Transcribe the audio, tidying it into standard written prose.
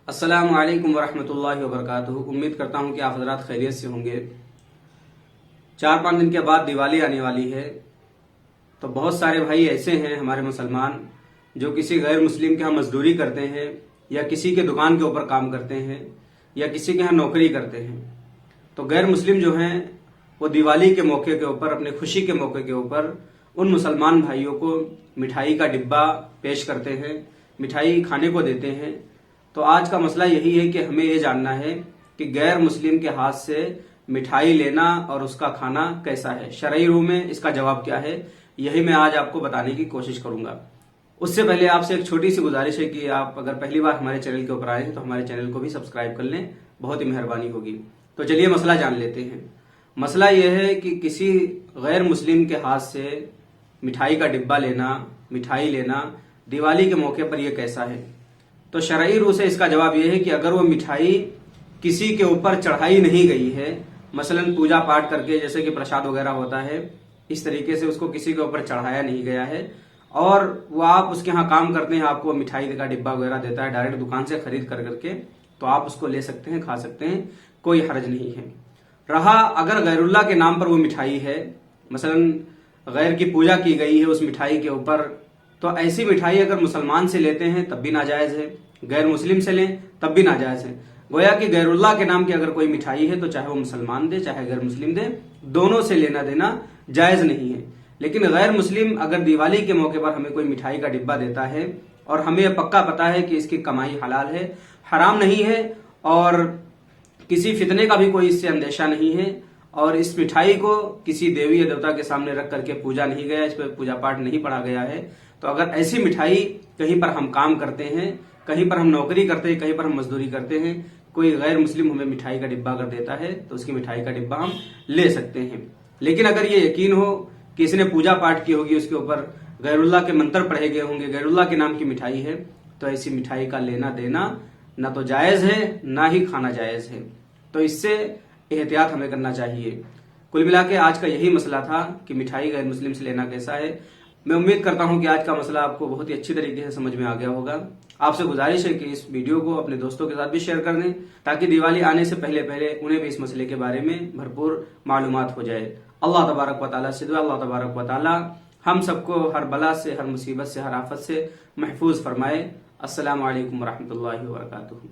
अस्सलामु अलैकुम वरहमतुल्लाहि वबरकातुहू। उम्मीद करता हूँ कि आप हजरात खैरियत से होंगे। 4-5 दिन के बाद दिवाली आने वाली है, तो बहुत सारे भाई ऐसे हैं हमारे मुसलमान जो किसी गैर मुस्लिम के यहाँ मजदूरी करते हैं या किसी के दुकान के ऊपर काम करते हैं या किसी के यहाँ नौकरी करते हैं। तो गैर मुस्लिम जो हैं वो दिवाली के मौके के ऊपर, अपने खुशी के मौके के ऊपर उन मुसलमान भाइयों को मिठाई का डिब्बा पेश करते हैं, मिठाई खाने को देते हैं। तो आज का मसला यही है कि हमें ये जानना है कि गैर मुस्लिम के हाथ से मिठाई लेना और उसका खाना कैसा है, शरई रूह में इसका जवाब क्या है, यही मैं आज आपको बताने की कोशिश करूंगा। उससे पहले आपसे एक छोटी सी गुजारिश है कि आप अगर पहली बार हमारे चैनल के ऊपर आए हैं तो हमारे चैनल को भी सब्सक्राइब कर लें, बहुत ही मेहरबानी होगी। तो चलिए मसला जान लेते हैं। मसला यह है कि किसी गैर मुस्लिम के हाथ से मिठाई का डिब्बा लेना, मिठाई लेना दिवाली के मौके पर यह कैसा है। तो शरई रूह से इसका जवाब यह है कि अगर वो मिठाई किसी के ऊपर चढ़ाई नहीं गई है, मसलन पूजा पाठ करके जैसे कि प्रसाद वगैरह होता है, इस तरीके से उसको किसी के ऊपर चढ़ाया नहीं गया है और वो आप उसके यहाँ काम करते हैं, आपको मिठाई का डिब्बा वगैरह देता है डायरेक्ट दुकान से खरीद कर करके, तो आप उसको ले सकते हैं, खा सकते हैं, कोई हर्ज नहीं है। रहा अगर गैरुल्लाह के नाम पर वो मिठाई है, मसलन गैर की पूजा की गई है उस मिठाई के ऊपर, तो ऐसी मिठाई अगर मुसलमान से लेते हैं तब भी नाजायज है, गैर मुस्लिम से लें तब भी नाजायज है। गोया कि गैरुल्लाह के नाम की अगर कोई मिठाई है तो चाहे वो मुसलमान दे चाहे गैर मुस्लिम दे, दोनों से लेना देना जायज नहीं है। लेकिन गैर मुस्लिम अगर दिवाली के मौके पर हमें कोई मिठाई का डिब्बा देता है और हमें यह पक्का पता है कि इसकी कमाई हलाल है, हराम नहीं है और किसी फितने का भी कोई इससे अंदेशा नहीं है और इस मिठाई को किसी देवी या देवता के सामने रख करके पूजा नहीं गया, इस पर पूजा पाठ नहीं पढ़ा गया है, तो अगर ऐसी मिठाई कहीं पर हम काम करते हैं, कहीं पर हम नौकरी करते हैं, कहीं पर हम मजदूरी करते हैं, कोई गैर मुस्लिम हमें मिठाई का डिब्बा अगर देता है तो उसकी मिठाई का डिब्बा हम ले सकते हैं। लेकिन अगर ये यकीन हो कि इसने पूजा पाठ की होगी, उसके ऊपर गैरुल्लाह के मंत्र पढ़े गए होंगे, गैरुल्लाह के नाम की मिठाई है, तो ऐसी मिठाई का लेना देना ना तो जायज है ना ही खाना जायज है। तो इससे एहतियात हमें करना चाहिए। कुल मिला के आज का यही मसला था कि मिठाई गैर मुस्लिम से लेना कैसा है। मैं उम्मीद करता हूं कि आज का मसला आपको बहुत ही अच्छी तरीके से समझ में आ गया होगा। आपसे गुजारिश है कि इस वीडियो को अपने दोस्तों के साथ भी शेयर कर दें ताकि दिवाली आने से पहले पहले उन्हें भी इस मसले के बारे में भरपूर मालूमात हो जाए। अल्लाह तबारक व तआला से दुआ, अल्लाह तबारक व तआला हम सबको हर बला से, हर मुसीबत से, हर आफत से महफूज फरमाए। अस्सलामु अलैकुम वरहमतुल्लाहि वबरकातुहू।